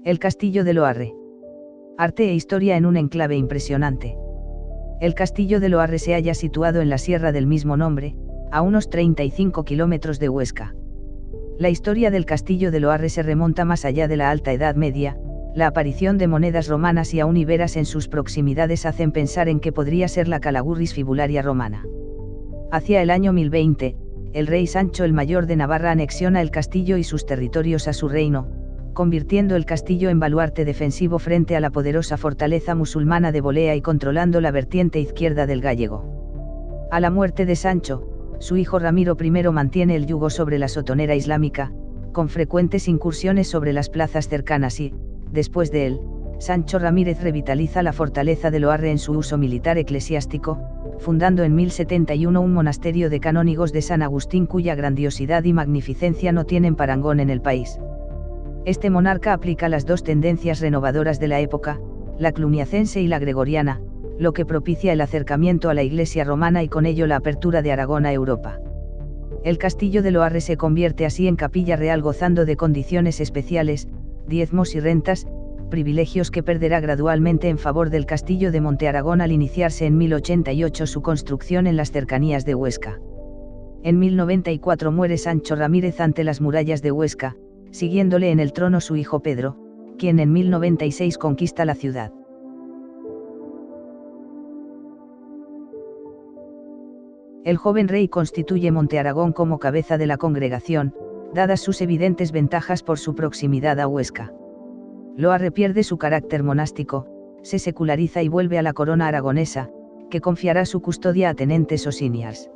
El castillo de Loarre. Arte e historia en un enclave impresionante. El castillo de Loarre se halla situado en la sierra del mismo nombre, a unos 35 kilómetros de Huesca. La historia del castillo de Loarre se remonta más allá de la Alta Edad Media. La aparición de monedas romanas y aún iberas en sus proximidades hacen pensar en que podría ser la Calagurris fibularia romana. Hacia el año 1020, el rey Sancho el Mayor de Navarra anexiona el castillo y sus territorios a su reino, convirtiendo el castillo en baluarte defensivo frente a la poderosa fortaleza musulmana de Bolea y controlando la vertiente izquierda del Gállego. A la muerte de Sancho, su hijo Ramiro I mantiene el yugo sobre la sotonera islámica, con frecuentes incursiones sobre las plazas cercanas y, después de él, Sancho Ramírez revitaliza la fortaleza de Loarre en su uso militar eclesiástico, fundando en 1071 un monasterio de canónigos de San Agustín cuya grandiosidad y magnificencia no tienen parangón en el país. Este monarca aplica las dos tendencias renovadoras de la época, la cluniacense y la gregoriana, lo que propicia el acercamiento a la Iglesia romana y con ello la apertura de Aragón a Europa. El castillo de Loarre se convierte así en capilla real gozando de condiciones especiales, diezmos y rentas, privilegios que perderá gradualmente en favor del castillo de Monte Aragón al iniciarse en 1088 su construcción en las cercanías de Huesca. En 1094 muere Sancho Ramírez ante las murallas de Huesca, siguiéndole en el trono su hijo Pedro, quien en 1096 conquista la ciudad. El joven rey constituye Monte Aragón como cabeza de la congregación, dadas sus evidentes ventajas por su proximidad a Huesca. Loarre pierde su carácter monástico, se seculariza y vuelve a la corona aragonesa, que confiará su custodia a tenentes osinias.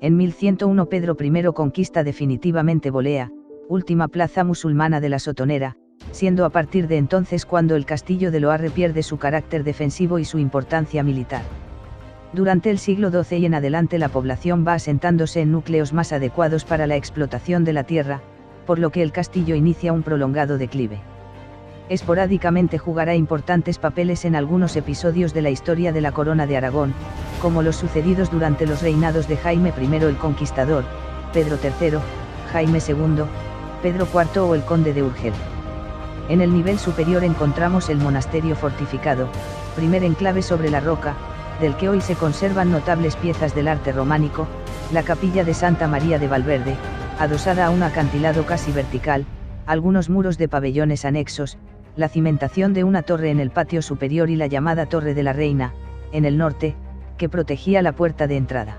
En 1101 Pedro I conquista definitivamente Bolea, última plaza musulmana de la Sotonera, siendo a partir de entonces cuando el castillo de Loarre pierde su carácter defensivo y su importancia militar. Durante el siglo XII y en adelante la población va asentándose en núcleos más adecuados para la explotación de la tierra, por lo que el castillo inicia un prolongado declive. Esporádicamente jugará importantes papeles en algunos episodios de la historia de la Corona de Aragón, como los sucedidos durante los reinados de Jaime I el Conquistador, Pedro III, Jaime II, Pedro IV o el Conde de Urgel. En el nivel superior encontramos el monasterio fortificado, primer enclave sobre la roca, del que hoy se conservan notables piezas del arte románico, la capilla de Santa María de Valverde, adosada a un acantilado casi vertical, algunos muros de pabellones anexos, la cimentación de una torre en el patio superior y la llamada Torre de la Reina, en el norte, que protegía la puerta de entrada.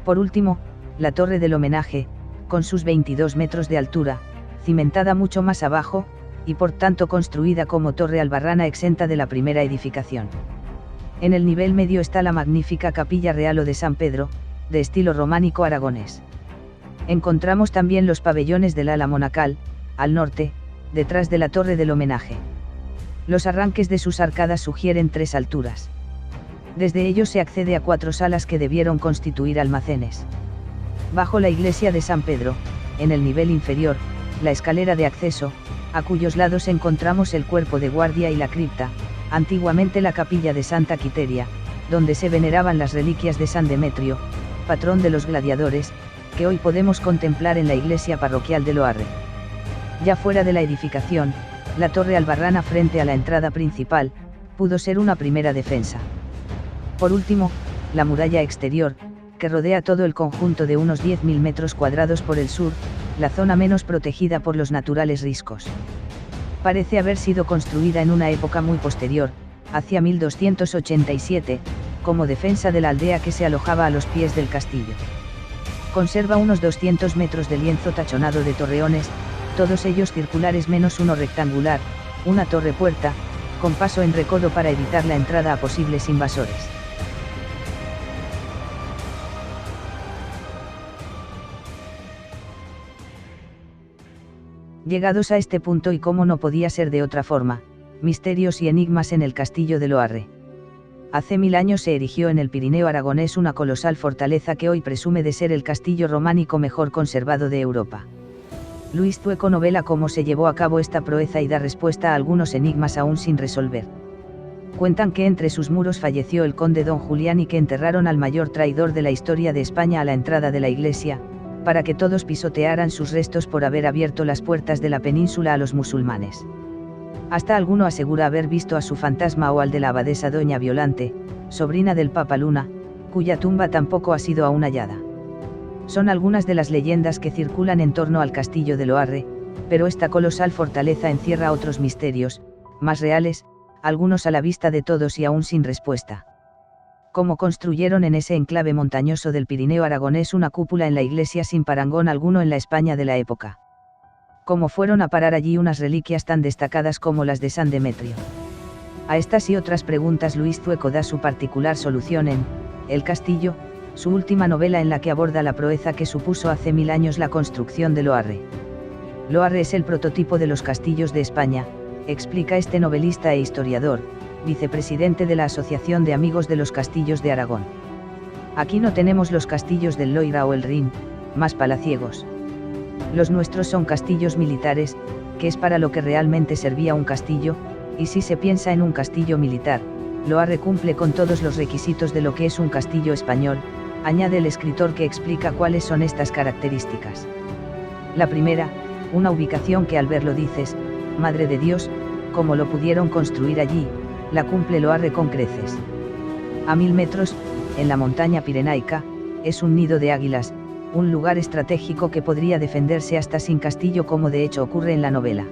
Por último, la Torre del Homenaje, con sus 22 metros de altura, cimentada mucho más abajo, y por tanto construida como torre albarrana exenta de la primera edificación. En el nivel medio está la magnífica Capilla Real o de San Pedro, de estilo románico aragonés. Encontramos también los pabellones del ala monacal, al norte, detrás de la Torre del Homenaje. Los arranques de sus arcadas sugieren 3 alturas. Desde ellos se accede a 4 salas que debieron constituir almacenes. Bajo la iglesia de San Pedro, en el nivel inferior, la escalera de acceso, a cuyos lados encontramos el cuerpo de guardia y la cripta, antiguamente la capilla de Santa Quiteria, donde se veneraban las reliquias de San Demetrio, patrón de los gladiadores, que hoy podemos contemplar en la iglesia parroquial de Loarre. Ya fuera de la edificación, la torre albarrana frente a la entrada principal, pudo ser una primera defensa. Por último, la muralla exterior, que rodea todo el conjunto de unos 10.000 metros cuadrados por el sur, la zona menos protegida por los naturales riscos. Parece haber sido construida en una época muy posterior, hacia 1287, como defensa de la aldea que se alojaba a los pies del castillo. Conserva unos 200 metros de lienzo tachonado de torreones, todos ellos circulares menos uno rectangular, una torre puerta, con paso en recodo para evitar la entrada a posibles invasores. Llegados a este punto y como no podía ser de otra forma, misterios y enigmas en el castillo de Loarre. Hace 1000 años se erigió en el Pirineo aragonés una colosal fortaleza que hoy presume de ser el castillo románico mejor conservado de Europa. Luis Zueco novela cómo se llevó a cabo esta proeza y da respuesta a algunos enigmas aún sin resolver. Cuentan que entre sus muros falleció el conde don Julián y que enterraron al mayor traidor de la historia de España a la entrada de la iglesia, para que todos pisotearan sus restos por haber abierto las puertas de la península a los musulmanes. Hasta alguno asegura haber visto a su fantasma o al de la abadesa doña Violante, sobrina del Papa Luna, cuya tumba tampoco ha sido aún hallada. Son algunas de las leyendas que circulan en torno al castillo de Loarre, pero esta colosal fortaleza encierra otros misterios, más reales, algunos a la vista de todos y aún sin respuesta. Cómo construyeron en ese enclave montañoso del Pirineo aragonés una cúpula en la iglesia sin parangón alguno en la España de la época. Cómo fueron a parar allí unas reliquias tan destacadas como las de San Demetrio. A estas y otras preguntas Luis Zueco da su particular solución en El Castillo, su última novela en la que aborda la proeza que supuso hace 1000 años la construcción de Loarre. Loarre es el prototipo de los castillos de España, explica este novelista e historiador, vicepresidente de la Asociación de Amigos de los Castillos de Aragón. Aquí no tenemos los castillos del Loira o el Rin, más palaciegos. Los nuestros son castillos militares, que es para lo que realmente servía un castillo, y si se piensa en un castillo militar, Loarre cumple con todos los requisitos de lo que es un castillo español, añade el escritor que explica cuáles son estas características. La primera, una ubicación que al verlo dices, Madre de Dios, ¿cómo lo pudieron construir allí? La cumple Loarre con creces. A 1000 metros, en la montaña pirenaica, es un nido de águilas, un lugar estratégico que podría defenderse hasta sin castillo como de hecho ocurre en la novela.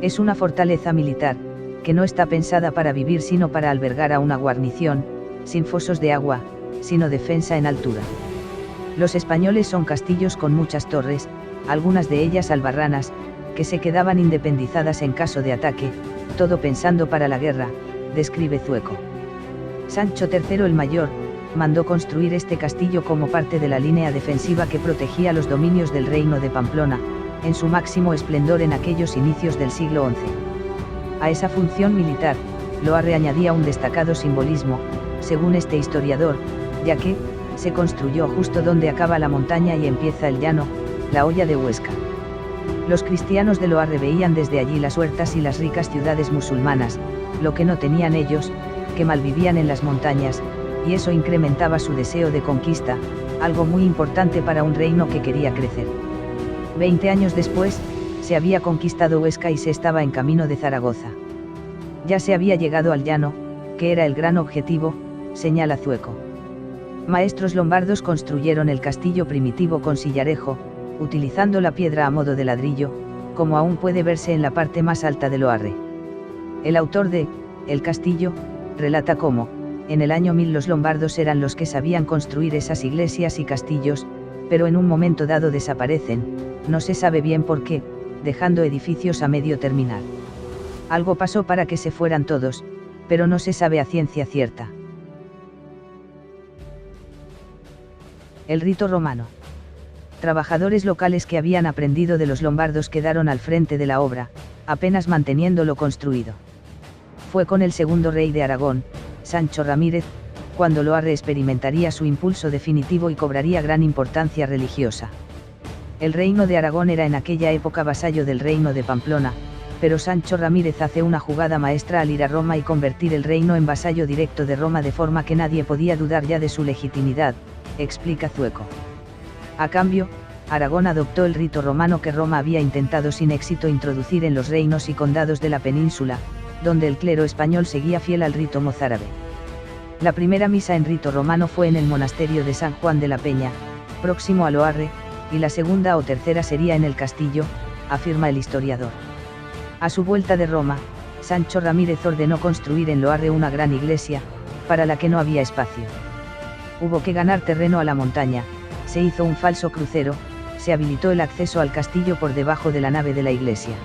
Es una fortaleza militar, que no está pensada para vivir sino para albergar a una guarnición, sin fosos de agua, sino defensa en altura. Los españoles son castillos con muchas torres, algunas de ellas albarranas, que se quedaban independizadas en caso de ataque, todo pensando para la guerra, describe Zueco. Sancho III el Mayor, mandó construir este castillo como parte de la línea defensiva que protegía los dominios del reino de Pamplona, en su máximo esplendor en aquellos inicios del siglo XI. A esa función militar, Loarre añadía un destacado simbolismo, según este historiador, ya que, se construyó justo donde acaba la montaña y empieza el llano, la Hoya de Huesca. Los cristianos de Loarre veían desde allí las huertas y las ricas ciudades musulmanas, lo que no tenían ellos, que malvivían en las montañas, y eso incrementaba su deseo de conquista, algo muy importante para un reino que quería crecer. 20 años después, se había conquistado Huesca y se estaba en camino de Zaragoza. Ya se había llegado al llano, que era el gran objetivo, señala Zueco. Maestros lombardos construyeron el castillo primitivo con sillarejo, utilizando la piedra a modo de ladrillo, como aún puede verse en la parte más alta de Loarre. El autor de El Castillo relata cómo, en el año 1000 los lombardos eran los que sabían construir esas iglesias y castillos, pero en un momento dado desaparecen, no se sabe bien por qué, dejando edificios a medio terminar. Algo pasó para que se fueran todos, pero no se sabe a ciencia cierta. El rito romano. Trabajadores locales que habían aprendido de los lombardos quedaron al frente de la obra, apenas manteniendo lo construido. Fue con el segundo rey de Aragón, Sancho Ramírez, cuando Loarre experimentaría su impulso definitivo y cobraría gran importancia religiosa. El reino de Aragón era en aquella época vasallo del reino de Pamplona, pero Sancho Ramírez hace una jugada maestra al ir a Roma y convertir el reino en vasallo directo de Roma de forma que nadie podía dudar ya de su legitimidad, explica Zueco. A cambio, Aragón adoptó el rito romano que Roma había intentado sin éxito introducir en los reinos y condados de la península, donde el clero español seguía fiel al rito mozárabe. La primera misa en rito romano fue en el monasterio de San Juan de la Peña, próximo a Loarre, y la segunda o tercera sería en el castillo, afirma el historiador. A su vuelta de Roma, Sancho Ramírez ordenó construir en Loarre una gran iglesia, para la que no había espacio. Hubo que ganar terreno a la montaña, se hizo un falso crucero, se habilitó el acceso al castillo por debajo de la nave de la iglesia.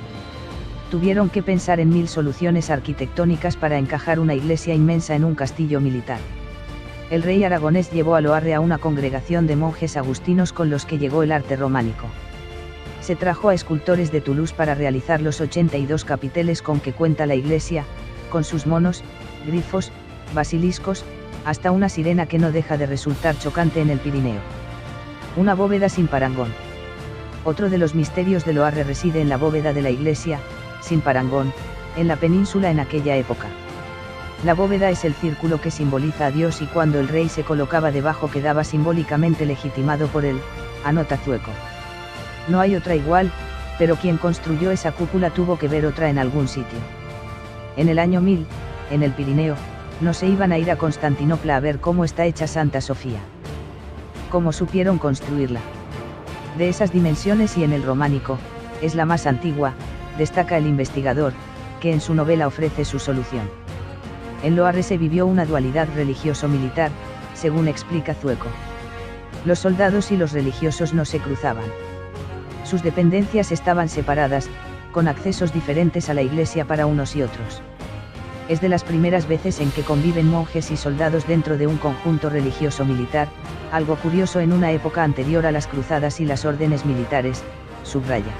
Tuvieron que pensar en 1000 soluciones arquitectónicas para encajar una iglesia inmensa en un castillo militar. El rey aragonés llevó a Loarre a una congregación de monjes agustinos con los que llegó el arte románico. Se trajo a escultores de Toulouse para realizar los 82 capiteles con que cuenta la iglesia, con sus monos, grifos, basiliscos, hasta una sirena que no deja de resultar chocante en el Pirineo. Una bóveda sin parangón. Otro de los misterios de Loarre reside en la bóveda de la iglesia, sin parangón, en la península en aquella época. La bóveda es el círculo que simboliza a Dios y cuando el rey se colocaba debajo quedaba simbólicamente legitimado por él, anota Zueco. No hay otra igual, pero quien construyó esa cúpula tuvo que ver otra en algún sitio. En el año 1000, en el Pirineo, no se iban a ir a Constantinopla a ver cómo está hecha Santa Sofía. ¿Cómo supieron construirla? De esas dimensiones y en el románico, es la más antigua, destaca el investigador, que en su novela ofrece su solución. En Loarre se vivió una dualidad religioso-militar, según explica Zueco. Los soldados y los religiosos no se cruzaban. Sus dependencias estaban separadas, con accesos diferentes a la iglesia para unos y otros. Es de las primeras veces en que conviven monjes y soldados dentro de un conjunto religioso-militar, algo curioso en una época anterior a las cruzadas y las órdenes militares, subraya.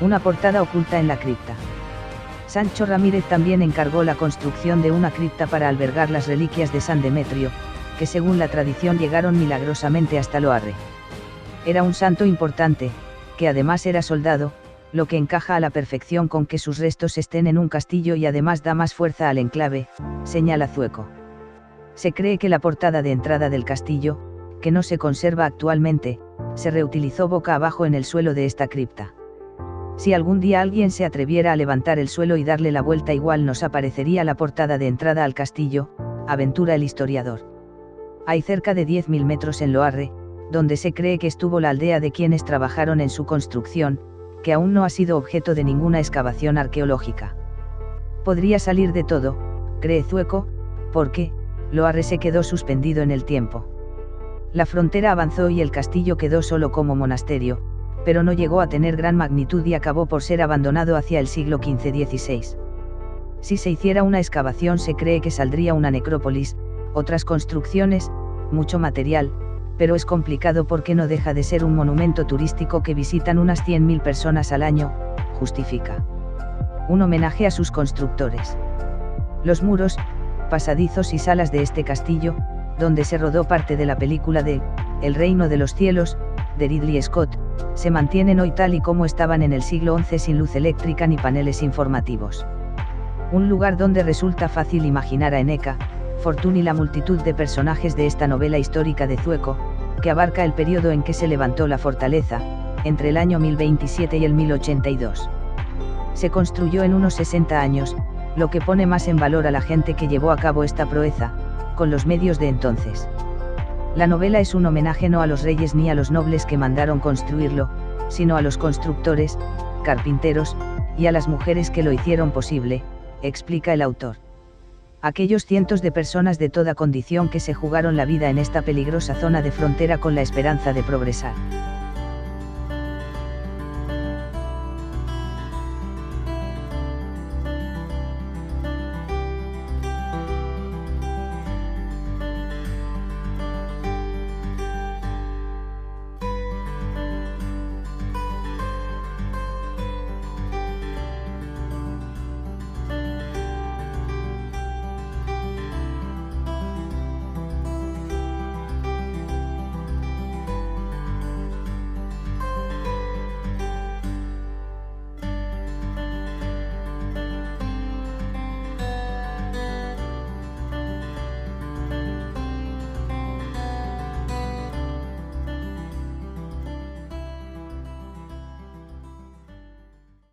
Una portada oculta en la cripta. Sancho Ramírez también encargó la construcción de una cripta para albergar las reliquias de San Demetrio, que según la tradición llegaron milagrosamente hasta Loarre. Era un santo importante, que además era soldado, lo que encaja a la perfección con que sus restos estén en un castillo y además da más fuerza al enclave, señala Zueco. Se cree que la portada de entrada del castillo, que no se conserva actualmente, se reutilizó boca abajo en el suelo de esta cripta. Si algún día alguien se atreviera a levantar el suelo y darle la vuelta, igual nos aparecería la portada de entrada al castillo, aventura el historiador. Hay cerca de 10.000 metros en Loarre, donde se cree que estuvo la aldea de quienes trabajaron en su construcción, que aún no ha sido objeto de ninguna excavación arqueológica. Podría salir de todo, cree Zueco, porque Loarre se quedó suspendido en el tiempo. La frontera avanzó y el castillo quedó solo como monasterio, pero no llegó a tener gran magnitud y acabó por ser abandonado hacia el siglo XV-XVI. Si se hiciera una excavación se cree que saldría una necrópolis, otras construcciones, mucho material, pero es complicado porque no deja de ser un monumento turístico que visitan unas 100.000 personas al año, justifica. Un homenaje a sus constructores. Los muros, pasadizos y salas de este castillo, donde se rodó parte de la película de El Reino de los Cielos, de Ridley Scott, se mantienen hoy tal y como estaban en el siglo XI sin luz eléctrica ni paneles informativos. Un lugar donde resulta fácil imaginar a Eneca, Fortuny y la multitud de personajes de esta novela histórica de Zueco, que abarca el periodo en que se levantó la fortaleza, entre el año 1027 y el 1082. Se construyó en unos 60 años, lo que pone más en valor a la gente que llevó a cabo esta proeza, con los medios de entonces. La novela es un homenaje no a los reyes ni a los nobles que mandaron construirlo, sino a los constructores, carpinteros, y a las mujeres que lo hicieron posible, explica el autor. Aquellos cientos de personas de toda condición que se jugaron la vida en esta peligrosa zona de frontera con la esperanza de progresar.